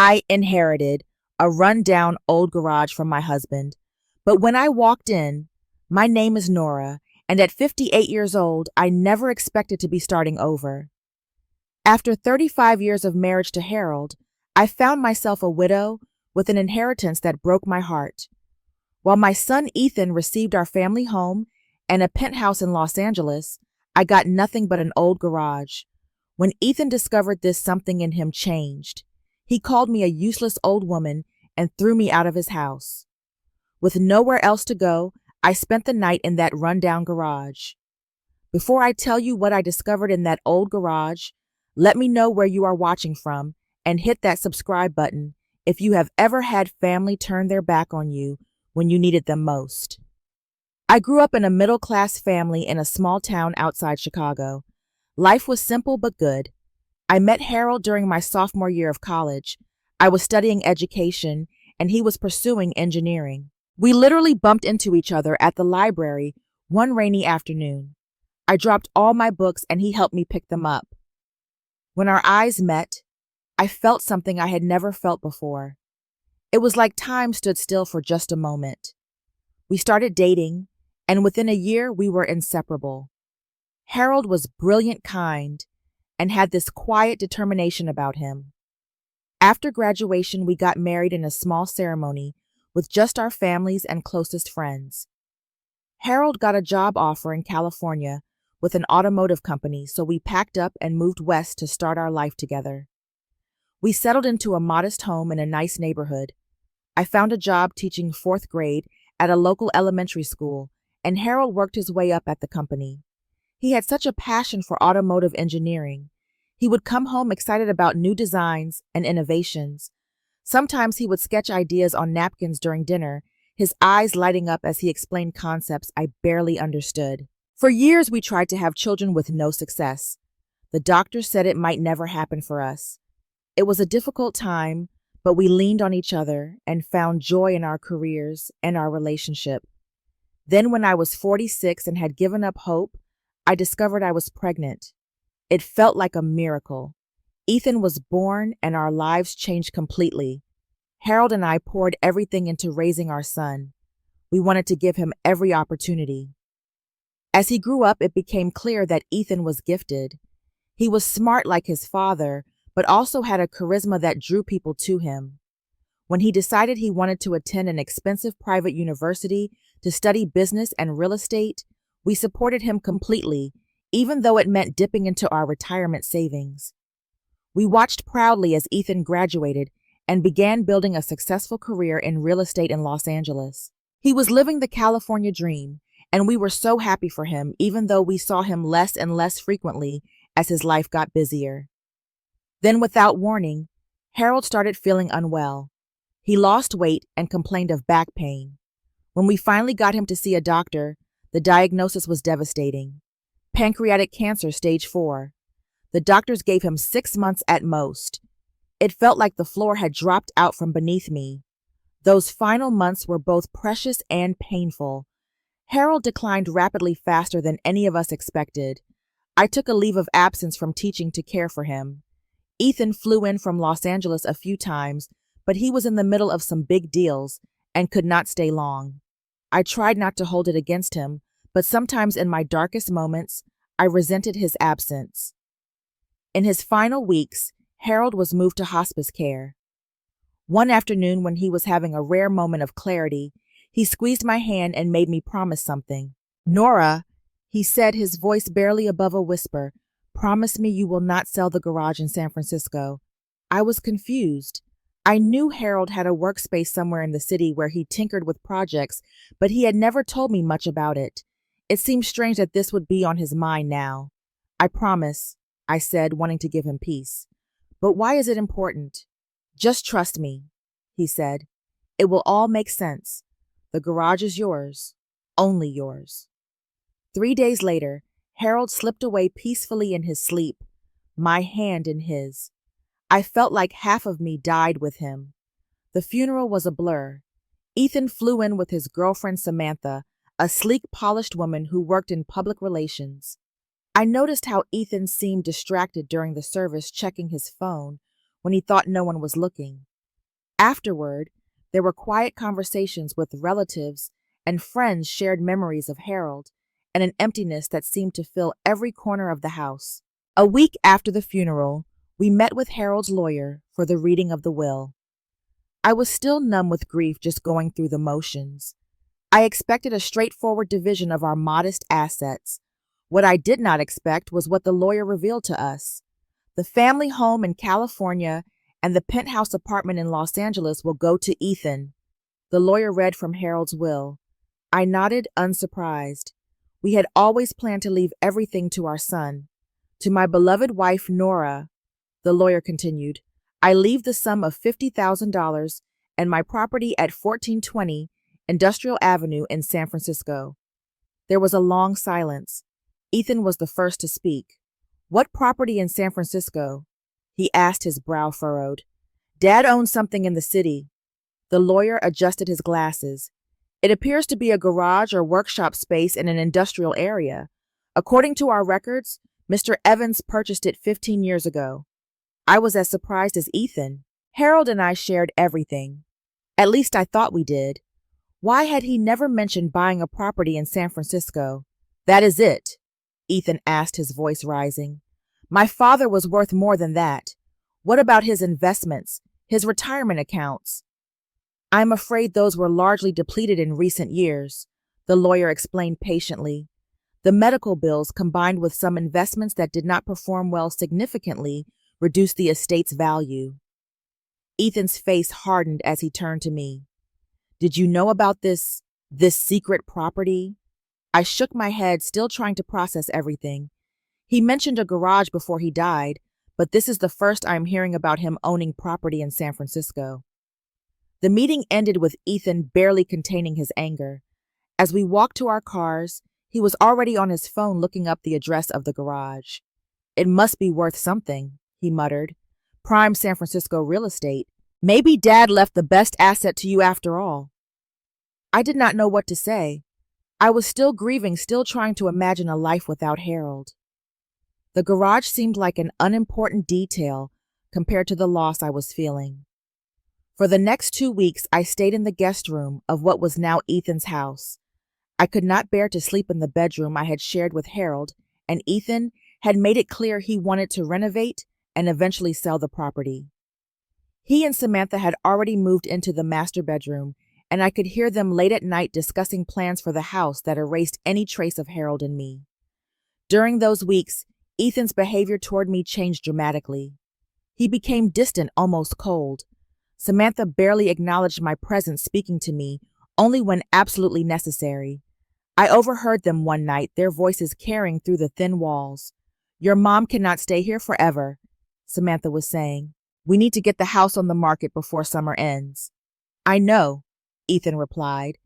I inherited a run-down old garage from my husband, but when I walked in, my name is Nora, and at 58 years old, I never expected to be starting over. After 35 years of marriage to Harold, I found myself a widow with an inheritance that broke my heart. While my son Ethan received our family home and a penthouse in Los Angeles, I got nothing but an old garage. When Ethan discovered this, something in him changed. He called me a useless old woman and threw me out of his house. With nowhere else to go, I spent the night in that rundown garage. Before I tell you what I discovered in that old garage, let me know where you are watching from and hit that subscribe button if you have ever had family turn their back on you when you needed them most. I grew up in a middle-class family in a small town outside Chicago. Life was simple but good. I met Harold during my sophomore year of college. I was studying education, and he was pursuing engineering. We literally bumped into each other at the library one rainy afternoon. I dropped all my books, and he helped me pick them up. When our eyes met, I felt something I had never felt before. It was like time stood still for just a moment. We started dating, and within a year, we were inseparable. Harold was brilliant, kind, and had this quiet determination about him. After graduation, we got married in a small ceremony with just our families and closest friends. Harold got a job offer in California with an automotive company, so we packed up and moved west to start our life together. We settled into a modest home in a nice neighborhood. I found a job teaching 4th grade at a local elementary school, and Harold worked his way up at the company. He had such a passion for automotive engineering. He would come home excited about new designs and innovations. Sometimes he would sketch ideas on napkins during dinner, his eyes lighting up as he explained concepts I barely understood. For years, we tried to have children with no success. The doctor said it might never happen for us. It was a difficult time, but we leaned on each other and found joy in our careers and our relationship. Then when I was 46 and had given up hope, I discovered I was pregnant. It felt like a miracle. Ethan was born and our lives changed completely. Harold and I poured everything into raising our son. We wanted to give him every opportunity. As he grew up, it became clear that Ethan was gifted. He was smart like his father, but also had a charisma that drew people to him. When he decided he wanted to attend an expensive private university to study business and real estate, we supported him completely, even though it meant dipping into our retirement savings. We watched proudly as Ethan graduated and began building a successful career in real estate in Los Angeles. He was living the California dream, and we were so happy for him, even though we saw him less and less frequently as his life got busier. Then, without warning, Harold started feeling unwell. He lost weight and complained of back pain. When we finally got him to see a doctor, the diagnosis was devastating. Pancreatic cancer, stage 4. The doctors gave him 6 months at most. It felt like the floor had dropped out from beneath me. Those final months were both precious and painful. Harold declined rapidly faster than any of us expected. I took a leave of absence from teaching to care for him. Ethan flew in from Los Angeles a few times, but he was in the middle of some big deals and could not stay long. I tried not to hold it against him, but sometimes in my darkest moments, I resented his absence. In his final weeks, Harold was moved to hospice care. One afternoon, when he was having a rare moment of clarity, he squeezed my hand and made me promise something. "Nora," he said, his voice barely above a whisper, "promise me you will not sell the garage in San Francisco." I was confused. I knew Harold had a workspace somewhere in the city where he tinkered with projects, but he had never told me much about it. It seemed strange that this would be on his mind now. "I promise," I said, wanting to give him peace. "But why is it important?" "Just trust me," he said. "It will all make sense. The garage is yours, only yours." 3 days later, Harold slipped away peacefully in his sleep, my hand in his. I felt like half of me died with him. The funeral was a blur. Ethan flew in with his girlfriend Samantha, a sleek, polished woman who worked in public relations. I noticed how Ethan seemed distracted during the service, checking his phone when he thought no one was looking. Afterward, there were quiet conversations with relatives, and friends shared memories of Harold and an emptiness that seemed to fill every corner of the house. A week after the funeral, we met with Harold's lawyer for the reading of the will. I was still numb with grief just going through the motions. I expected a straightforward division of our modest assets. What I did not expect was what the lawyer revealed to us. The family home in California and the penthouse apartment in Los Angeles will go to Ethan. The lawyer read from Harold's will. I nodded, unsurprised. We had always planned to leave everything to our son. To my beloved wife, Nora, the lawyer continued, I leave the sum of $50,000 and my property at 1420 Industrial Avenue in San Francisco. There was a long silence. Ethan was the first to speak. What property in San Francisco? He asked, his brow furrowed. Dad owns something in the city. The lawyer adjusted his glasses. It appears to be a garage or workshop space in an industrial area. According to our records, Mr. Evans purchased it 15 years ago. I was as surprised as Ethan. Harold and I shared everything. At least I thought we did. Why had he never mentioned buying a property in San Francisco? That is it, Ethan asked, his voice rising. My father was worth more than that. What about his investments, his retirement accounts? I'm afraid those were largely depleted in recent years, the lawyer explained patiently. The medical bills, combined with some investments that did not perform well significantly, reduced the estate's value. Ethan's face hardened as he turned to me. Did you know about this secret property? I shook my head, still trying to process everything. He mentioned a garage before he died, but this is the first I'm hearing about him owning property in San Francisco. The meeting ended with Ethan barely containing his anger. As we walked to our cars, he was already on his phone looking up the address of the garage. It must be worth something, he muttered. Prime San Francisco real estate. Maybe Dad left the best asset to you after all. I did not know what to say. I was still grieving, still trying to imagine a life without Harold. The garage seemed like an unimportant detail compared to the loss I was feeling. For the next 2 weeks, I stayed in the guest room of what was now Ethan's house. I could not bear to sleep in the bedroom I had shared with Harold, and Ethan had made it clear he wanted to renovate and eventually sell the property. He and Samantha had already moved into the master bedroom, and I could hear them late at night discussing plans for the house that erased any trace of Harold and me. During those weeks, Ethan's behavior toward me changed dramatically. He became distant, almost cold. Samantha barely acknowledged my presence, speaking to me only when absolutely necessary. I overheard them one night, their voices carrying through the thin walls. Your mom cannot stay here forever, Samantha was saying. We need to get the house on the market before summer ends. I know, Ethan replied,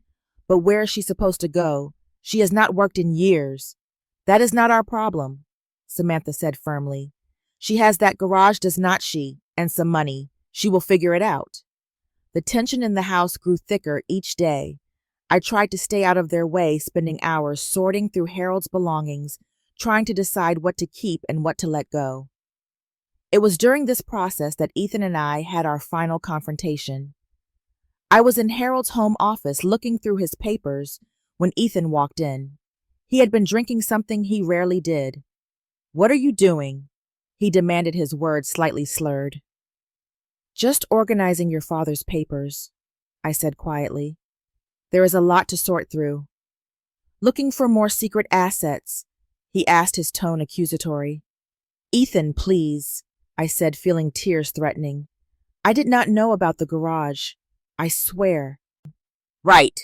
but where is she supposed to go? She has not worked in years. That is not our problem, Samantha said firmly. She has that garage, does not she, and some money. She will figure it out. The tension in the house grew thicker each day. I tried to stay out of their way, spending hours sorting through Harold's belongings, trying to decide what to keep and what to let go. It was during this process that Ethan and I had our final confrontation. I was in Harold's home office looking through his papers when Ethan walked in. He had been drinking something he rarely did. What are you doing? He demanded, his words slightly slurred. Just organizing your father's papers, I said quietly. There is a lot to sort through. Looking for more secret assets, he asked, his tone accusatory. Ethan, please, I said, feeling tears threatening. I did not know about the garage. I swear. Right,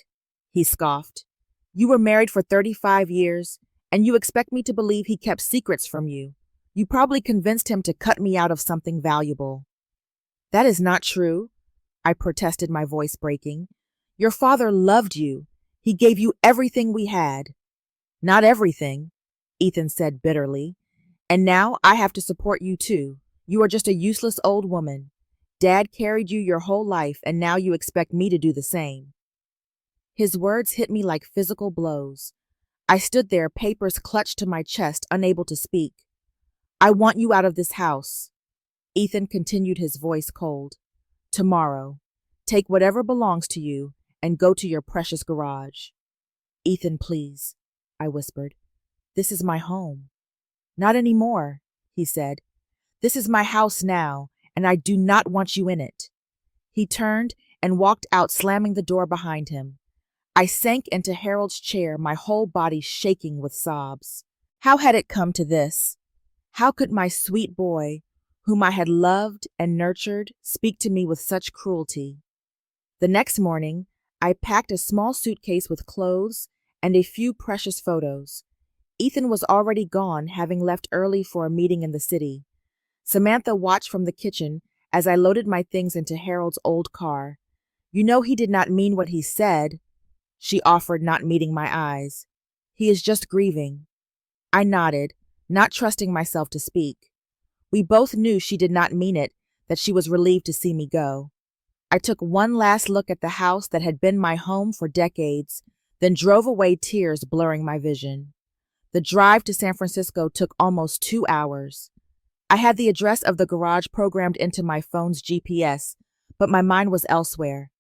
he scoffed. You were married for 35 years, and you expect me to believe he kept secrets from you. You probably convinced him to cut me out of something valuable. That is not true, I protested, my voice breaking. Your father loved you. He gave you everything we had. Not everything, Ethan said bitterly. And now I have to support you too. You are just a useless old woman. Dad carried you your whole life, and now you expect me to do the same. His words hit me like physical blows. I stood there, papers clutched to my chest, unable to speak. I want you out of this house. Ethan continued, his voice cold. Tomorrow. Take whatever belongs to you and go to your precious garage. Ethan, please, I whispered. This is my home. Not anymore, he said. This is my house now, and I do not want you in it. He turned and walked out, slamming the door behind him. I sank into Harold's chair, my whole body shaking with sobs. How had it come to this? How could my sweet boy, whom I had loved and nurtured, speak to me with such cruelty? The next morning, I packed a small suitcase with clothes and a few precious photos. Ethan was already gone, having left early for a meeting in the city. Samantha watched from the kitchen as I loaded my things into Harold's old car. You know he did not mean what he said, she offered, not meeting my eyes. He is just grieving. I nodded, not trusting myself to speak. We both knew she did not mean it, that she was relieved to see me go. I took one last look at the house that had been my home for decades, then drove away, tears blurring my vision. The drive to San Francisco took almost 2 hours. I had the address of the garage programmed into my phone's GPS, but my mind was elsewhere.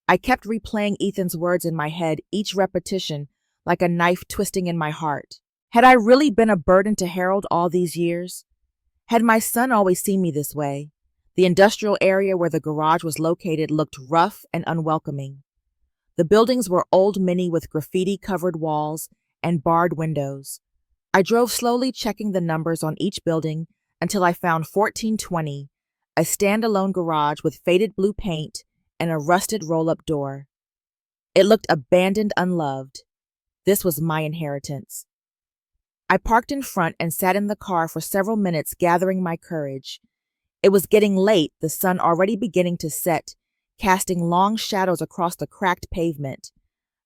I kept replaying Ethan's words in my head, each repetition like a knife twisting in my heart. Had I really been a burden to Harold all these years? Had my son always seen me this way? The industrial area where the garage was located looked rough and unwelcoming. The buildings were old Mini with graffiti-covered walls and barred windows. I drove slowly, checking the numbers on each building until I found 1420, a standalone garage with faded blue paint and a rusted roll-up door. It looked abandoned, unloved. This was my inheritance. I parked in front and sat in the car for several minutes, gathering my courage. It was getting late, the sun already beginning to set, casting long shadows across the cracked pavement.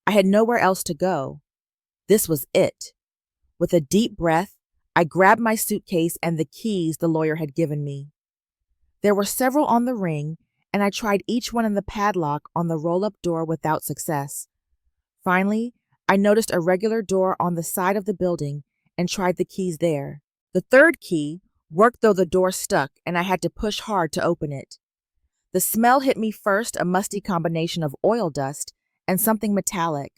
I had nowhere else to go. This was it. With a deep breath, I grabbed my suitcase and the keys the lawyer had given me. There were several on the ring, and I tried each one in the padlock on the roll-up door without success. Finally, I noticed a regular door on the side of the building and tried the keys there. The third key worked, though the door stuck, and I had to push hard to open it. The smell hit me first, a musty combination of oil dust and something metallic.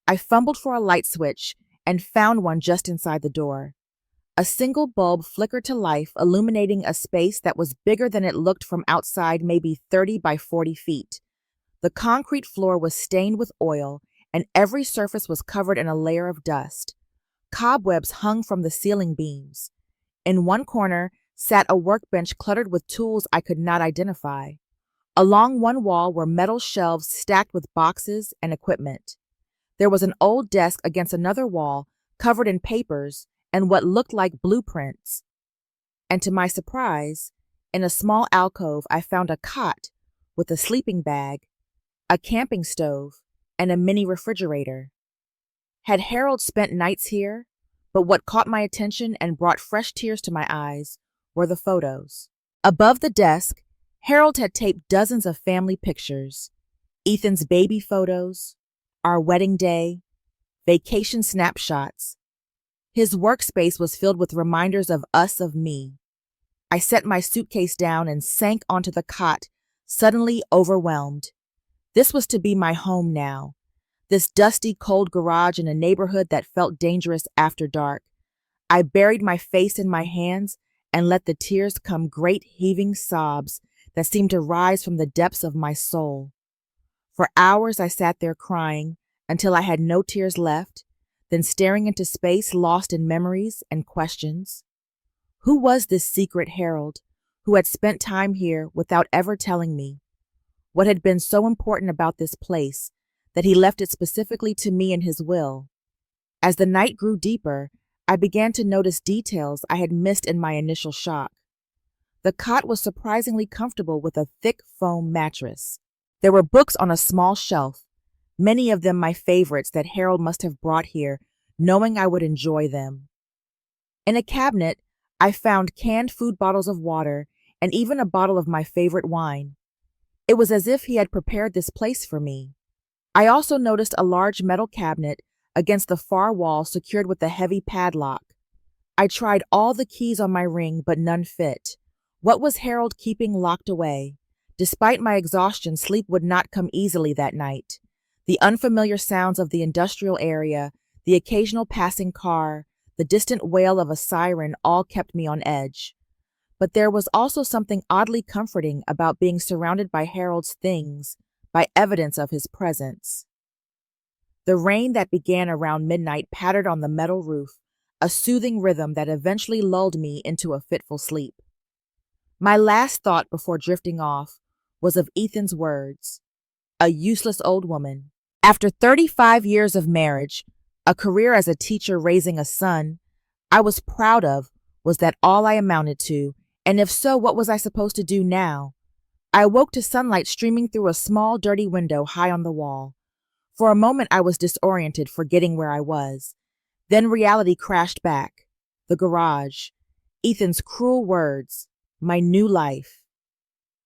I fumbled for a light switch and found one just inside the door. A single bulb flickered to life, illuminating a space that was bigger than it looked from outside, maybe 30 by 40 feet. The concrete floor was stained with oil, and every surface was covered in a layer of dust. Cobwebs hung from the ceiling beams. In one corner sat a workbench cluttered with tools I could not identify. Along one wall were metal shelves stacked with boxes and equipment. There was an old desk against another wall, covered in papers and what looked like blueprints. And to my surprise, in a small alcove, I found a cot with a sleeping bag, a camping stove, and a mini refrigerator. Had Harold spent nights here? But what caught my attention and brought fresh tears to my eyes were the photos. Above the desk, Harold had taped dozens of family pictures. Ethan's baby photos, our wedding day, vacation snapshots. His workspace was filled with reminders of us, of me. I set my suitcase down and sank onto the cot, suddenly overwhelmed. This was to be my home now. This dusty, cold garage in a neighborhood that felt dangerous after dark. I buried my face in my hands and let the tears come, great heaving sobs that seemed to rise from the depths of my soul. For hours I sat there crying until I had no tears left, then staring into space, lost in memories and questions. Who was this secret Harold who had spent time here without ever telling me? What had been so important about this place that he left it specifically to me in his will? As the night grew deeper, I began to notice details I had missed in my initial shock. The cot was surprisingly comfortable with a thick foam mattress. There were books on a small shelf, many of them my favorites that Harold must have brought here, knowing I would enjoy them. In a cabinet, I found canned food, bottles of water, and even a bottle of my favorite wine. It was as if he had prepared this place for me. I also noticed a large metal cabinet against the far wall secured with a heavy padlock. I tried all the keys on my ring, but none fit. What was Harold keeping locked away? Despite my exhaustion, sleep would not come easily that night. The unfamiliar sounds of the industrial area, the occasional passing car, the distant wail of a siren all kept me on edge. But there was also something oddly comforting about being surrounded by Harold's things, by evidence of his presence. The rain that began around midnight pattered on the metal roof, a soothing rhythm that eventually lulled me into a fitful sleep. My last thought before drifting off was of Ethan's words, "A useless old woman." After 35 years of marriage, a career as a teacher raising a son I was proud of, was that all I amounted to? And if so, what was I supposed to do now? I awoke to sunlight streaming through a small, dirty window high on the wall. For a moment I was disoriented, forgetting where I was. Then reality crashed back. The garage. Ethan's cruel words. My new life.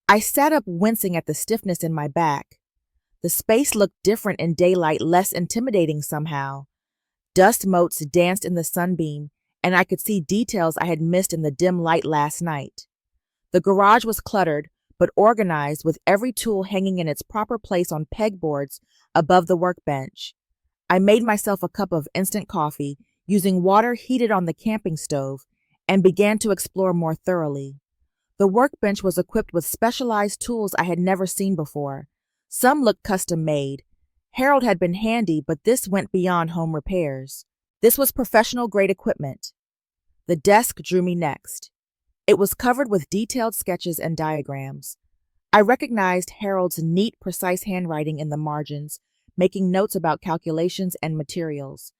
I sat up, wincing at the stiffness in my back. The space looked different in daylight, less intimidating somehow. Dust motes danced in the sunbeam, and I could see details I had missed in the dim light last night. The garage was cluttered, but organized, with every tool hanging in its proper place on pegboards above the workbench. I made myself a cup of instant coffee, using water heated on the camping stove, and began to explore more thoroughly. The workbench was equipped with specialized tools I had never seen before. Some looked custom-made. Harold had been handy, but this went beyond home repairs. This was professional-grade equipment. The desk drew me next. It was covered with detailed sketches and diagrams. I recognized Harold's neat, precise handwriting in the margins, making notes about calculations and materials.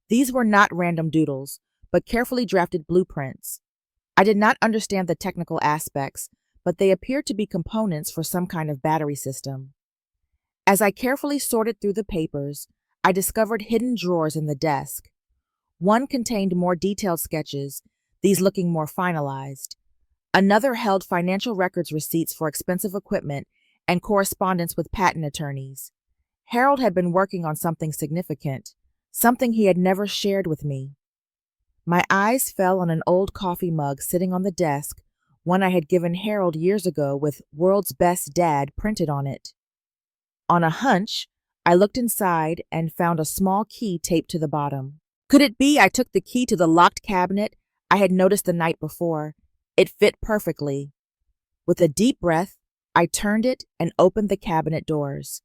These were not random doodles, but carefully drafted blueprints. I did not understand the technical aspects, but they appeared to be components for some kind of battery system. As I carefully sorted through the papers, I discovered hidden drawers in the desk. One contained more detailed sketches, these looking more finalized. Another held financial records receipts for expensive equipment and correspondence with patent attorneys. Harold had been working on something significant, something he had never shared with me. My eyes fell on an old coffee mug sitting on the desk, one I had given Harold years ago with "World's Best Dad" printed on it. On a hunch, I looked inside and found a small key taped to the bottom. Could it be I took the key to the locked cabinet I had noticed the night before? It fit perfectly. With a deep breath, I turned it and opened the cabinet doors.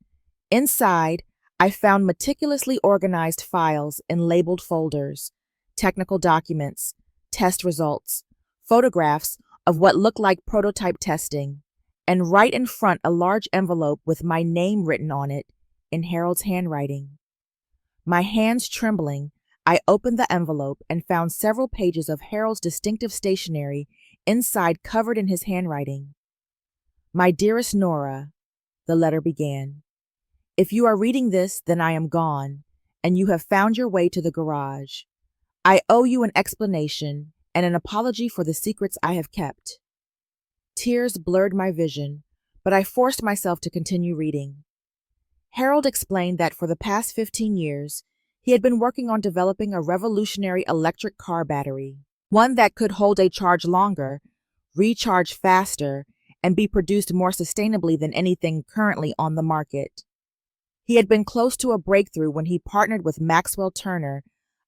Inside, I found meticulously organized files in labeled folders, technical documents, test results, photographs of what looked like prototype testing, and right in front a large envelope with my name written on it in Harold's handwriting. My hands trembling, I opened the envelope and found several pages of Harold's distinctive stationery inside, covered in his handwriting. "My dearest Nora," the letter began. "If you are reading this, then I am gone, and you have found your way to the garage. I owe you an explanation and an apology for the secrets I have kept." Tears blurred my vision, but I forced myself to continue reading. Harold explained that for the past 15 years, he had been working on developing a revolutionary electric car battery, one that could hold a charge longer, recharge faster, and be produced more sustainably than anything currently on the market. He had been close to a breakthrough when he partnered with Maxwell Turner,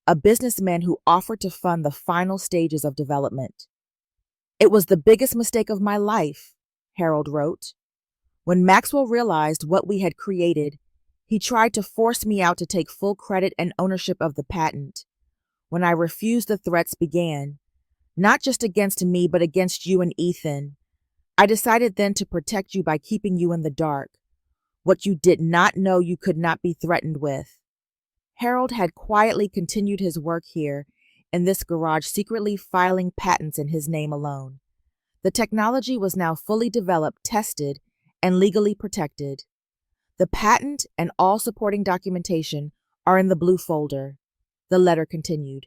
a businessman who offered to fund the final stages of development. "It was the biggest mistake of my life," Harold wrote. "When Maxwell realized what we had created, he tried to force me out to take full credit and ownership of the patent. When I refused, the threats began, not just against me, but against you and Ethan. I decided then to protect you by keeping you in the dark. What you did not know you could not be threatened with." Harold had quietly continued his work here in this garage, secretly filing patents in his name alone. The technology was now fully developed, tested, and legally protected. "The patent and all supporting documentation are in the blue folder," the letter continued.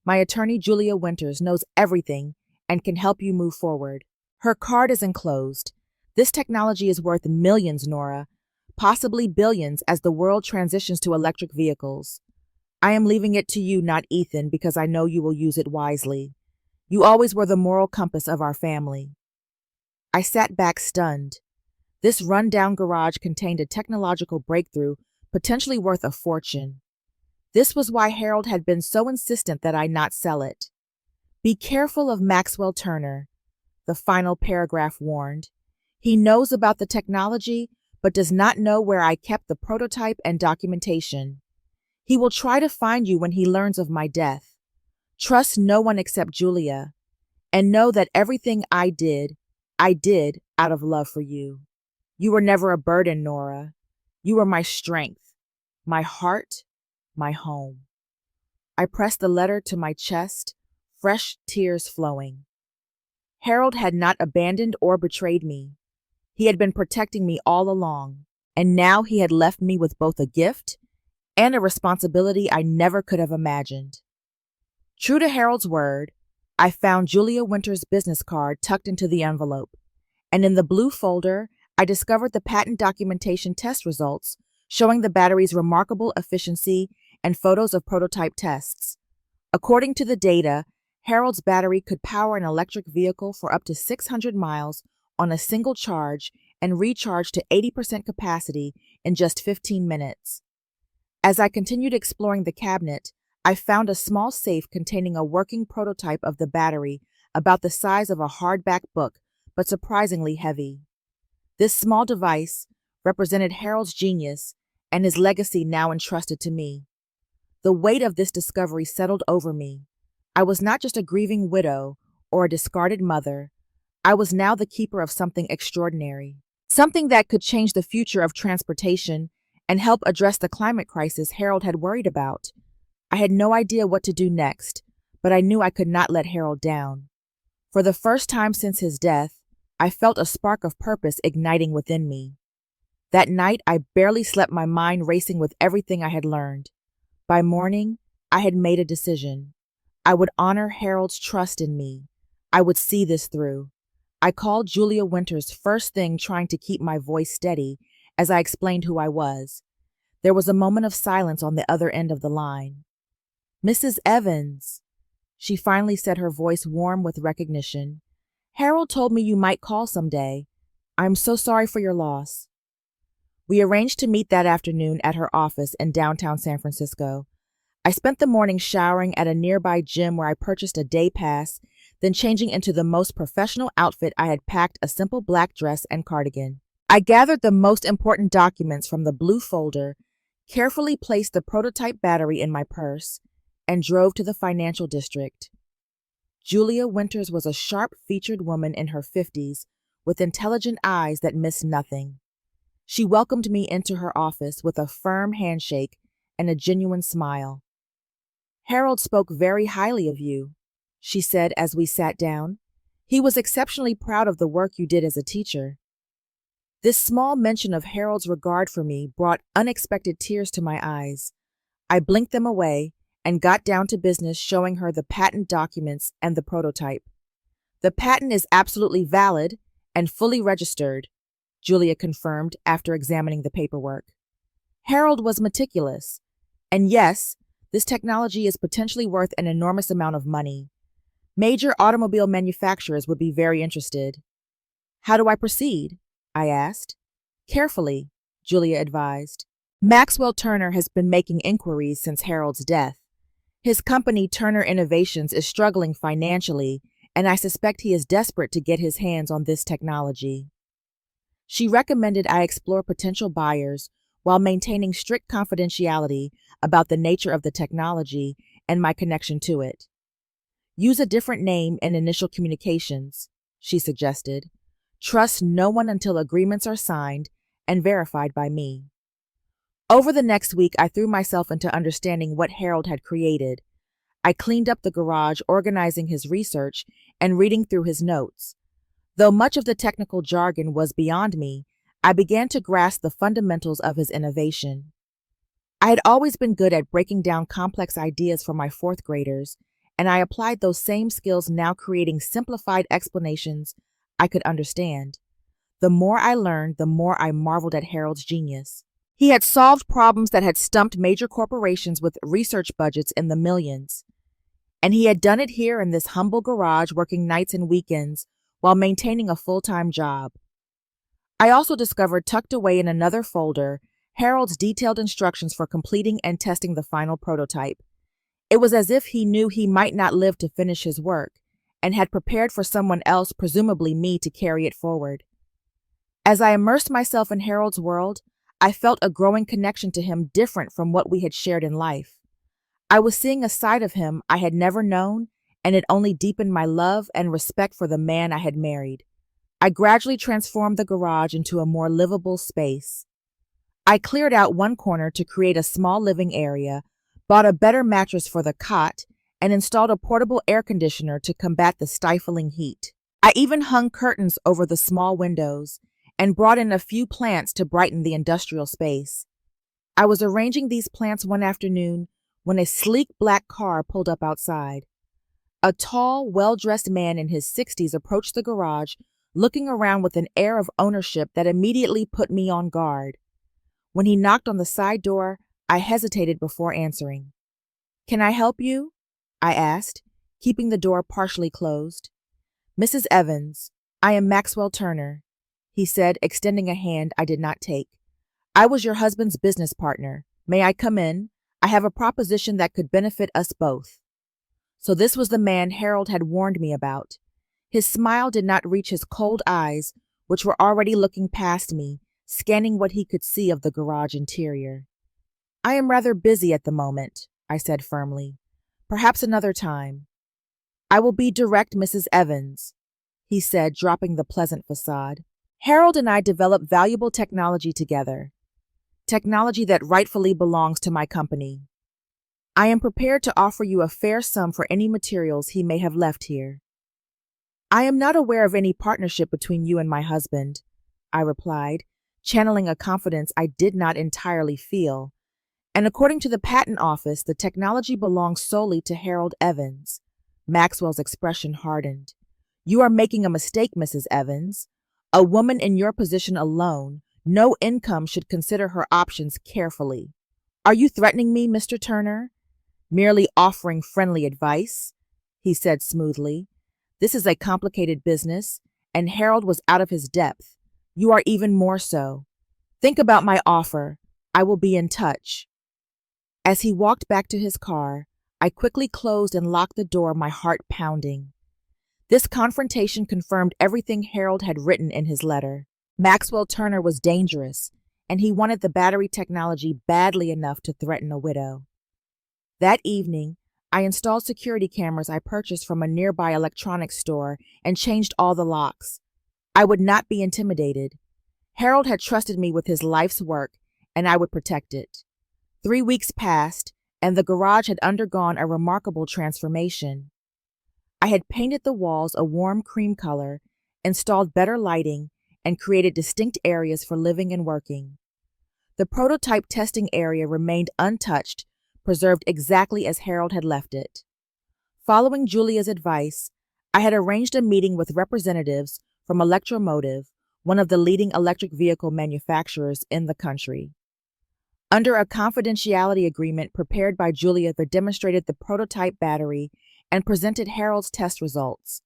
"My attorney, Julia Winters, knows everything and can help you move forward. Her card is enclosed. This technology is worth millions, Nora, possibly billions, as the world transitions to electric vehicles. I am leaving it to you, not Ethan, because I know you will use it wisely. You always were the moral compass of our family." I sat back, stunned. This rundown garage contained a technological breakthrough potentially worth a fortune. This was why Harold had been so insistent that I not sell it. Be careful of Maxwell Turner, the final paragraph warned. He knows about the technology, but does not know where I kept the prototype and documentation. He will try to find you when he learns of my death. Trust no one except Julia, and know that everything I did out of love for you. You were never a burden, Nora. You were my strength, my heart, my home. I pressed the letter to my chest, fresh tears flowing. Harold had not abandoned or betrayed me. He had been protecting me all along, and now he had left me with both a gift and a responsibility I never could have imagined. True to Harold's word, I found Julia Winter's business card tucked into the envelope, and in the blue folder, I discovered the patent documentation test results showing the battery's remarkable efficiency and photos of prototype tests. According to the data, Harold's battery could power an electric vehicle for up to 600 miles on a single charge and recharge to 80% capacity in just 15 minutes. As I continued exploring the cabinet, I found a small safe containing a working prototype of the battery about the size of a hardback book, but surprisingly heavy. This small device represented Harold's genius and his legacy now entrusted to me. The weight of this discovery settled over me. I was not just a grieving widow or a discarded mother. I was now the keeper of something extraordinary, something that could change the future of transportation and help address the climate crisis Harold had worried about. I had no idea what to do next, but I knew I could not let Harold down. For the first time since his death, I felt a spark of purpose igniting within me. That night, I barely slept, my mind racing with everything I had learned. By morning, I had made a decision. I would honor Harold's trust in me. I would see this through. I called Julia Winters first thing, trying to keep my voice steady as I explained who I was. There was a moment of silence on the other end of the line. "Mrs. Evans," she finally said, her voice warm with recognition. "Harold told me you might call someday. I'm so sorry for your loss." We arranged to meet that afternoon at her office in downtown San Francisco. I spent the morning showering at a nearby gym where I purchased a day pass, then changing into the most professional outfit I had packed, a simple black dress and cardigan. I gathered the most important documents from the blue folder, carefully placed the prototype battery in my purse, and drove to the financial district. Julia Winters was a sharp-featured woman in her 50s with intelligent eyes that missed nothing. She welcomed me into her office with a firm handshake and a genuine smile. "Harold spoke very highly of you," she said as we sat down. "He was exceptionally proud of the work you did as a teacher." This small mention of Harold's regard for me brought unexpected tears to my eyes. I blinked them away and got down to business, showing her the patent documents and the prototype. "The patent is absolutely valid and fully registered," Julia confirmed after examining the paperwork. Harold was meticulous. "And yes, this technology is potentially worth an enormous amount of money. Major automobile manufacturers would be very interested." "How do I proceed?" I asked. "Carefully," Julia advised. "Maxwell Turner has been making inquiries since Harold's death. His company, Turner Innovations, is struggling financially, and I suspect he is desperate to get his hands on this technology." She recommended I explore potential buyers while maintaining strict confidentiality about the nature of the technology and my connection to it. "Use a different name in initial communications," she suggested. "Trust no one until agreements are signed and verified by me." Over the next week, I threw myself into understanding what Harold had created. I cleaned up the garage, organizing his research and reading through his notes. Though much of the technical jargon was beyond me, I began to grasp the fundamentals of his innovation. I had always been good at breaking down complex ideas for my fourth graders, and I applied those same skills now, creating simplified explanations I could understand. The more I learned, the more I marveled at Harold's genius. He had solved problems that had stumped major corporations with research budgets in the millions. And he had done it here in this humble garage, working nights and weekends while maintaining a full-time job. I also discovered tucked away in another folder Harold's detailed instructions for completing and testing the final prototype. It was as if he knew he might not live to finish his work and had prepared for someone else, presumably me, to carry it forward. As I immersed myself in Harold's world, I felt a growing connection to him different from what we had shared in life. I was seeing a side of him I had never known, and it only deepened my love and respect for the man I had married. I gradually transformed the garage into a more livable space. I cleared out one corner to create a small living area, bought a better mattress for the cot, and installed a portable air conditioner to combat the stifling heat. I even hung curtains over the small windows and brought in a few plants to brighten the industrial space. I was arranging these plants one afternoon when a sleek black car pulled up outside. A tall, well-dressed man in his 60s approached the garage, looking around with an air of ownership that immediately put me on guard. When he knocked on the side door, I hesitated before answering. "Can I help you?" I asked, keeping the door partially closed. "Mrs. Evans, I am Maxwell Turner," he said, extending a hand I did not take. "I was your husband's business partner. May I come in? I have a proposition that could benefit us both." So this was the man Harold had warned me about. His smile did not reach his cold eyes, which were already looking past me, scanning what he could see of the garage interior. "I am rather busy at the moment," I said firmly. "Perhaps another time." "I will be direct, Mrs. Evans," he said, dropping the pleasant facade. "Harold and I develop valuable technology together. Technology that rightfully belongs to my company. I am prepared to offer you a fair sum for any materials he may have left here." "I am not aware of any partnership between you and my husband," I replied, channeling a confidence I did not entirely feel. "And according to the patent office, the technology belongs solely to Harold Evans." Maxwell's expression hardened. "You are making a mistake, Mrs. Evans. A woman in your position alone, no income, should consider her options carefully." "Are you threatening me, Mr. Turner?" "Merely offering friendly advice," he said smoothly. "This is a complicated business, and Harold was out of his depth. You are even more so. Think about my offer. I will be in touch." As he walked back to his car, I quickly closed and locked the door, my heart pounding. This confrontation confirmed everything Harold had written in his letter. Maxwell Turner was dangerous, and he wanted the battery technology badly enough to threaten a widow. That evening, I installed security cameras I purchased from a nearby electronics store and changed all the locks. I would not be intimidated. Harold had trusted me with his life's work, and I would protect it. 3 weeks passed, and the garage had undergone a remarkable transformation. I had painted the walls a warm cream color, installed better lighting, and created distinct areas for living and working. The prototype testing area remained untouched, preserved exactly as Harold had left it. Following Julia's advice, I had arranged a meeting with representatives from Electromotive, one of the leading electric vehicle manufacturers in the country. Under a confidentiality agreement prepared by Julia, they demonstrated the prototype battery and presented Harold's test results.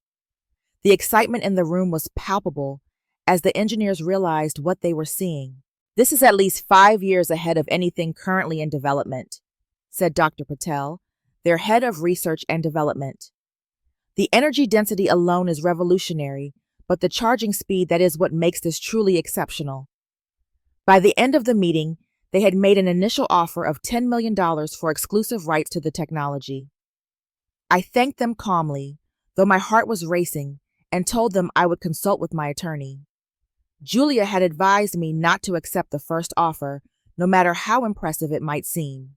The excitement in the room was palpable as the engineers realized what they were seeing. "This is at least 5 years ahead of anything currently in development," said Dr. Patel, their head of research and development. "The energy density alone is revolutionary, but the charging speed, that is what makes this truly exceptional." By the end of the meeting, they had made an initial offer of $10 million for exclusive rights to the technology. I thanked them calmly, though my heart was racing, and told them I would consult with my attorney. Julia had advised me not to accept the first offer, no matter how impressive it might seem.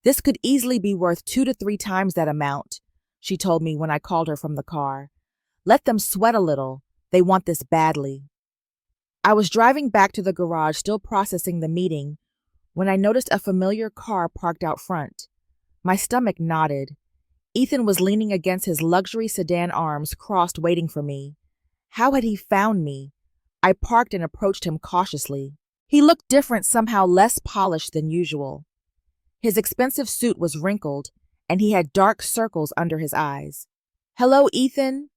"This could easily be worth 2 to 3 times that amount," she told me when I called her from the car. "Let them sweat a little. They want this badly." I was driving back to the garage, still processing the meeting, when I noticed a familiar car parked out front. My stomach knotted. Ethan was leaning against his luxury sedan, arms crossed, waiting for me. How had he found me? I parked and approached him cautiously. He looked different, somehow less polished than usual. His expensive suit was wrinkled, and he had dark circles under his eyes. "Hello, Ethan,"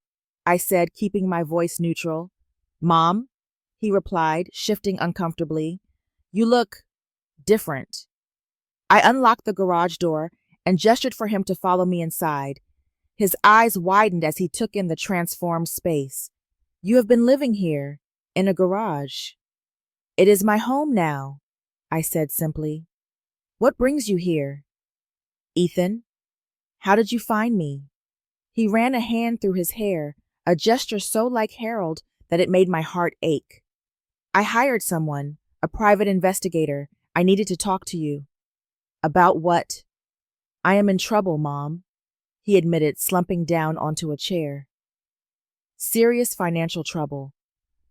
I said, keeping my voice neutral. "Mom?" he replied, shifting uncomfortably. You look different. I unlocked the garage door and gestured for him to follow me inside. His eyes widened as he took in the transformed space. You have been living here, in a garage. It is my home now, I said simply. What brings you here? Ethan, how did you find me? He ran a hand through his hair, a gesture so like Harold that it made my heart ache. I hired someone, a private investigator. I needed to talk to you. About what? I am in trouble, Mom, he admitted, slumping down onto a chair. Serious financial trouble.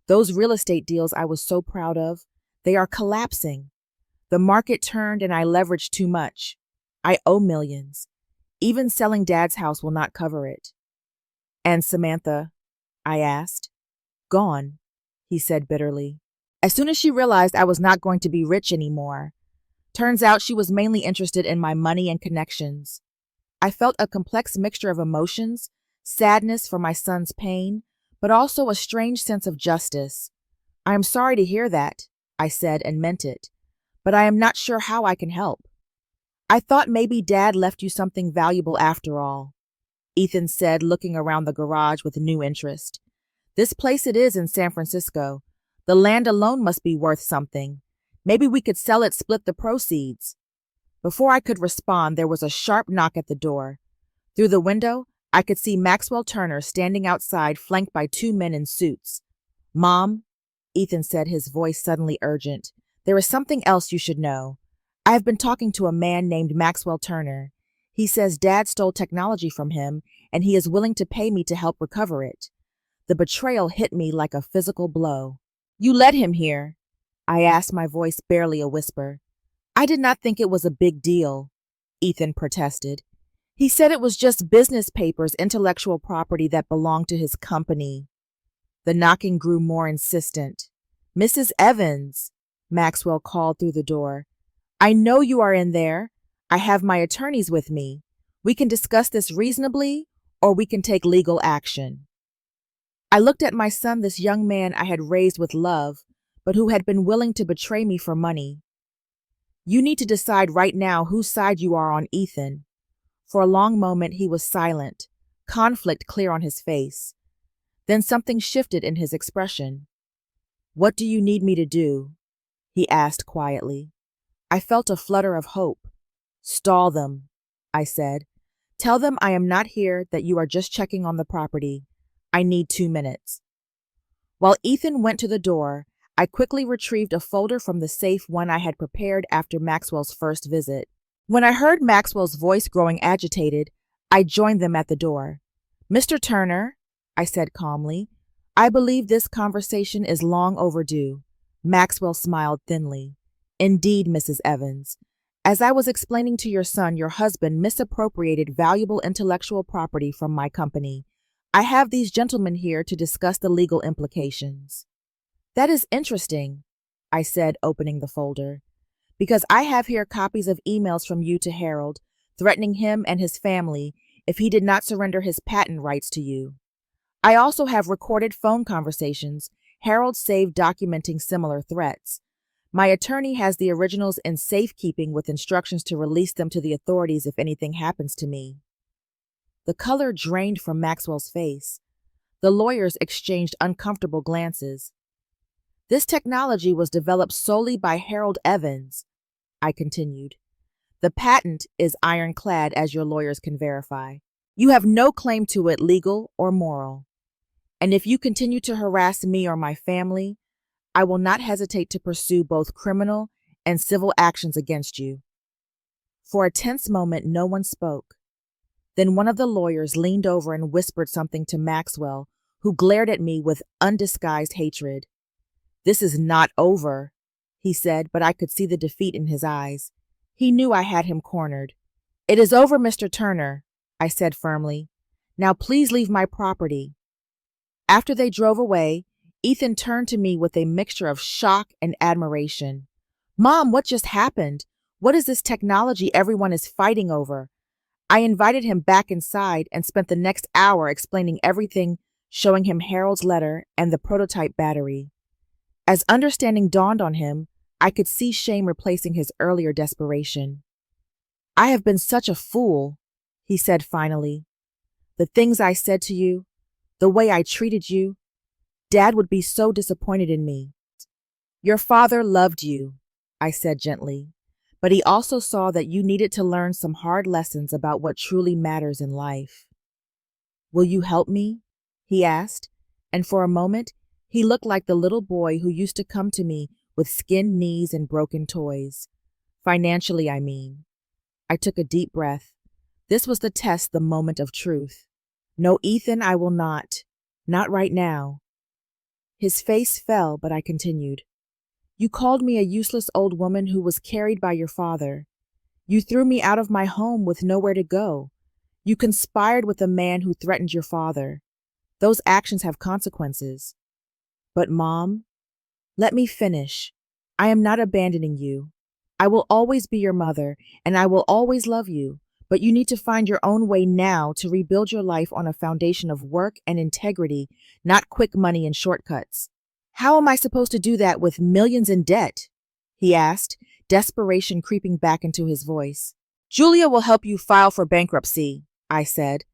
Those real estate deals I was so proud of, they are collapsing. The market turned and I leveraged too much. I owe millions. Even selling Dad's house will not cover it. And Samantha? I asked. Gone, he said bitterly. As soon as she realized I was not going to be rich anymore. Turns out she was mainly interested in my money and connections. I felt a complex mixture of emotions, sadness for my son's pain, but also a strange sense of justice. I am sorry to hear that, I said and meant it, but I am not sure how I can help. I thought maybe Dad left you something valuable after all, Ethan said, looking around the garage with new interest. This place it is in San Francisco. The land alone must be worth something. Maybe we could sell it, split the proceeds. Before I could respond, there was a sharp knock at the door. Through the window, I could see Maxwell Turner standing outside, flanked by two men in suits. Mom, Ethan said, his voice suddenly urgent, there is something else you should know. I have been talking to a man named Maxwell Turner. He says Dad stole technology from him, and he is willing to pay me to help recover it. The betrayal hit me like a physical blow. You led him here? I asked, my voice barely a whisper. I did not think it was a big deal, Ethan protested. He said it was just business papers, intellectual property that belonged to his company. The knocking grew more insistent. Mrs. Evans, Maxwell called through the door. I know you are in there. I have my attorneys with me. We can discuss this reasonably, or we can take legal action. I looked at my son, this young man I had raised with love, but who had been willing to betray me for money. You need to decide right now whose side you are on, Ethan. For a long moment he was silent, conflict clear on his face. Then something shifted in his expression. What do you need me to do? He asked quietly. I felt a flutter of hope. Stall them, I said. Tell them I am not here, that you are just checking on the property. I need 2 minutes. While Ethan went to the door, I quickly retrieved a folder from the safe, one I had prepared after Maxwell's first visit. When I heard Maxwell's voice growing agitated, I joined them at the door. Mr. Turner, I said calmly, I believe this conversation is long overdue. Maxwell smiled thinly. Indeed, Mrs. Evans. As I was explaining to your son, your husband misappropriated valuable intellectual property from my company. I have these gentlemen here to discuss the legal implications. That is interesting, I said, opening the folder, because I have here copies of emails from you to Harold, threatening him and his family if he did not surrender his patent rights to you. I also have recorded phone conversations Harold saved documenting similar threats. My attorney has the originals in safekeeping with instructions to release them to the authorities if anything happens to me. The color drained from Maxwell's face. The lawyers exchanged uncomfortable glances. This technology was developed solely by Harold Evans, I continued. The patent is ironclad, as your lawyers can verify. You have no claim to it, legal or moral. And if you continue to harass me or my family, I will not hesitate to pursue both criminal and civil actions against you. For a tense moment, no one spoke. Then one of the lawyers leaned over and whispered something to Maxwell, who glared at me with undisguised hatred. This is not over, he said, but I could see the defeat in his eyes. He knew I had him cornered. It is over, Mr. Turner, I said firmly. Now please leave my property. After they drove away, Ethan turned to me with a mixture of shock and admiration. Mom, what just happened? What is this technology everyone is fighting over? I invited him back inside and spent the next hour explaining everything, showing him Harold's letter and the prototype battery. As understanding dawned on him, I could see shame replacing his earlier desperation. I have been such a fool, he said finally. The things I said to you, the way I treated you, Dad would be so disappointed in me. Your father loved you, I said gently, but he also saw that you needed to learn some hard lessons about what truly matters in life. Will you help me? He asked, and for a moment, he looked like the little boy who used to come to me with skinned knees and broken toys. Financially, I mean. I took a deep breath. This was the test, the moment of truth. No, Ethan, I will not. Not right now. His face fell, but I continued. You called me a useless old woman who was carried by your father. You threw me out of my home with nowhere to go. You conspired with a man who threatened your father. Those actions have consequences. But, Mom, let me finish. I am not abandoning you. I will always be your mother, and I will always love you. But you need to find your own way now to rebuild your life on a foundation of work and integrity, not quick money and shortcuts. How am I supposed to do that with millions in debt? He asked, desperation creeping back into his voice. Julia will help you file for bankruptcy, I said.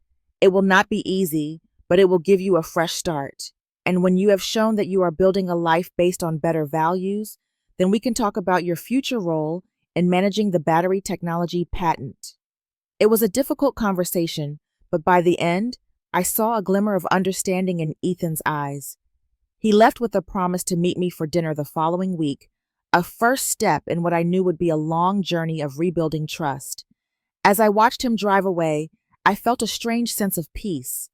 It will not be easy, but it will give you a fresh start. And when you have shown that you are building a life based on better values, then we can talk about your future role in managing the battery technology patent. It was a difficult conversation, but by the end, I saw a glimmer of understanding in Ethan's eyes. He left with a promise to meet me for dinner the following week, a first step in what I knew would be a long journey of rebuilding trust. As I watched him drive away, I felt a strange sense of peace.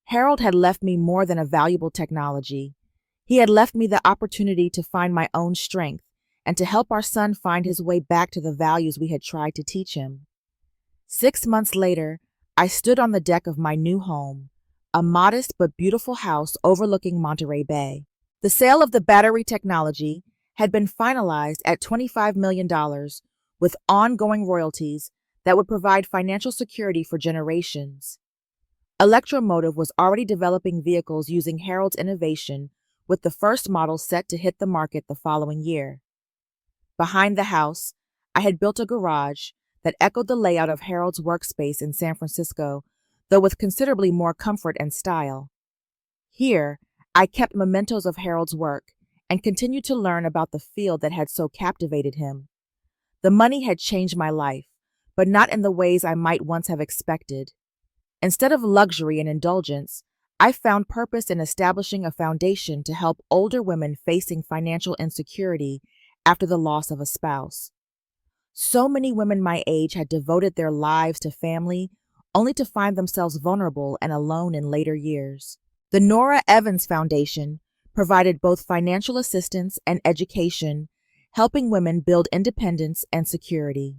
Harold had left me more than a valuable technology. He had left me the opportunity to find my own strength and to help our son find his way back to the values we had tried to teach him. 6 months later, I stood on the deck of my new home, a modest but beautiful house overlooking Monterey Bay. The sale of the battery technology had been finalized at $25 million with ongoing royalties that would provide financial security for generations. Electromotive was already developing vehicles using Harold's innovation, with the first model set to hit the market the following year. Behind the house, I had built a garage that echoed the layout of Harold's workspace in San Francisco, though with considerably more comfort and style. Here, I kept mementos of Harold's work and continued to learn about the field that had so captivated him. The money had changed my life, but not in the ways I might once have expected. Instead of luxury and indulgence, I found purpose in establishing a foundation to help older women facing financial insecurity after the loss of a spouse. So many women my age had devoted their lives to family, only to find themselves vulnerable and alone in later years. The Nora Evans Foundation provided both financial assistance and education, helping women build independence and security.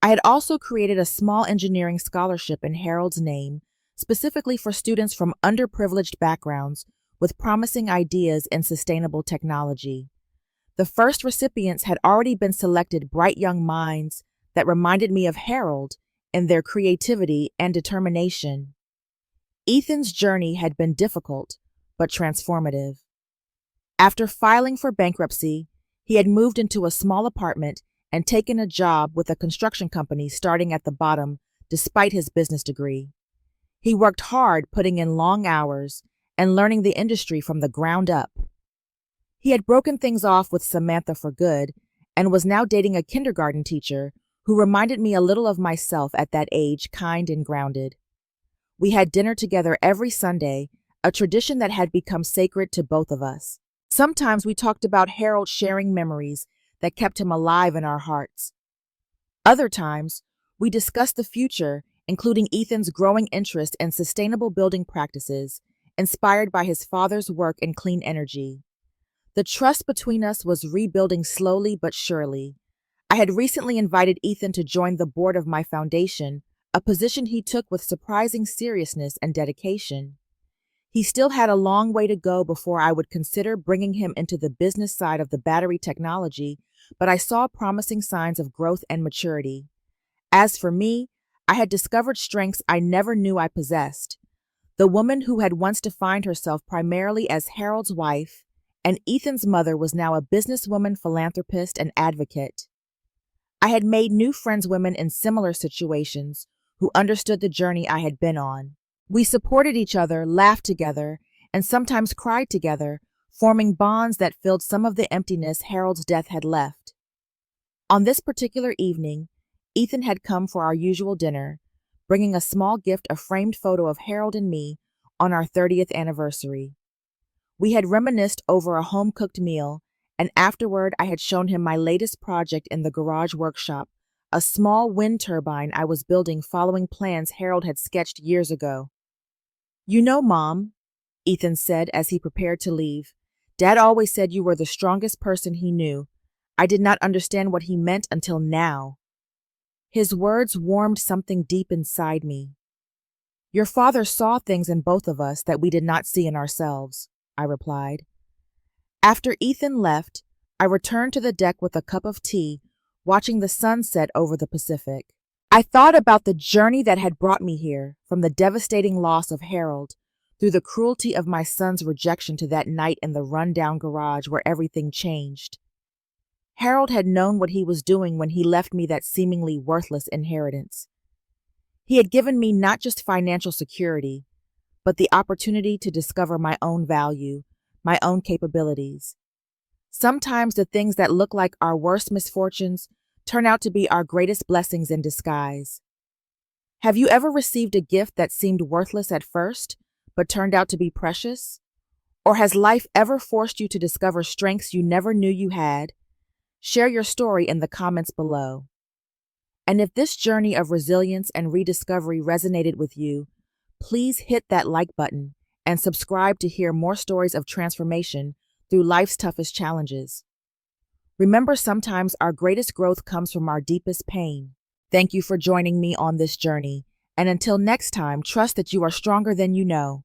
I had also created a small engineering scholarship in Harold's name, specifically for students from underprivileged backgrounds with promising ideas in sustainable technology. The first recipients had already been selected bright young minds that reminded me of Harold in their creativity and determination. Ethan's journey had been difficult, but transformative. After filing for bankruptcy, he had moved into a small apartment and taken a job with a construction company starting at the bottom despite his business degree. He worked hard, putting in long hours and learning the industry from the ground up. He had broken things off with Samantha for good and was now dating a kindergarten teacher who reminded me a little of myself at that age, kind and grounded. We had dinner together every Sunday, a tradition that had become sacred to both of us. Sometimes we talked about Harold sharing memories that kept him alive in our hearts. Other times, we discussed the future, including Ethan's growing interest in sustainable building practices, inspired by his father's work in clean energy. The trust between us was rebuilding slowly but surely. I had recently invited Ethan to join the board of my foundation, a position he took with surprising seriousness and dedication. He still had a long way to go before I would consider bringing him into the business side of the battery technology, but I saw promising signs of growth and maturity. As for me, I had discovered strengths I never knew I possessed. The woman who had once defined herself primarily as Harold's wife and Ethan's mother was now a businesswoman, philanthropist, and advocate. I had made new friends, women in similar situations who understood the journey I had been on. We supported each other, laughed together, and sometimes cried together, forming bonds that filled some of the emptiness Harold's death had left. On this particular evening, Ethan had come for our usual dinner, bringing a small gift, a framed photo of Harold and me on our 30th anniversary. We had reminisced over a home-cooked meal, and afterward I had shown him my latest project in the garage workshop, a small wind turbine I was building following plans Harold had sketched years ago. "You know, Mom," Ethan said as he prepared to leave, "Dad always said you were the strongest person he knew. I did not understand what he meant until now." His words warmed something deep inside me. "Your father saw things in both of us that we did not see in ourselves," I replied. After Ethan left, I returned to the deck with a cup of tea, watching the sunset over the Pacific. I thought about the journey that had brought me here, from the devastating loss of Harold, through the cruelty of my son's rejection to that night in the run-down garage where everything changed. Harold had known what he was doing when he left me that seemingly worthless inheritance. He had given me not just financial security, but the opportunity to discover my own value, my own capabilities. Sometimes the things that look like our worst misfortunes turn out to be our greatest blessings in disguise. Have you ever received a gift that seemed worthless at first, but turned out to be precious? Or has life ever forced you to discover strengths you never knew you had? Share your story in the comments below. And if this journey of resilience and rediscovery resonated with you, please hit that like button and subscribe to hear more stories of transformation through life's toughest challenges. Remember, sometimes our greatest growth comes from our deepest pain. Thank you for joining me on this journey, and until next time, trust that you are stronger than you know.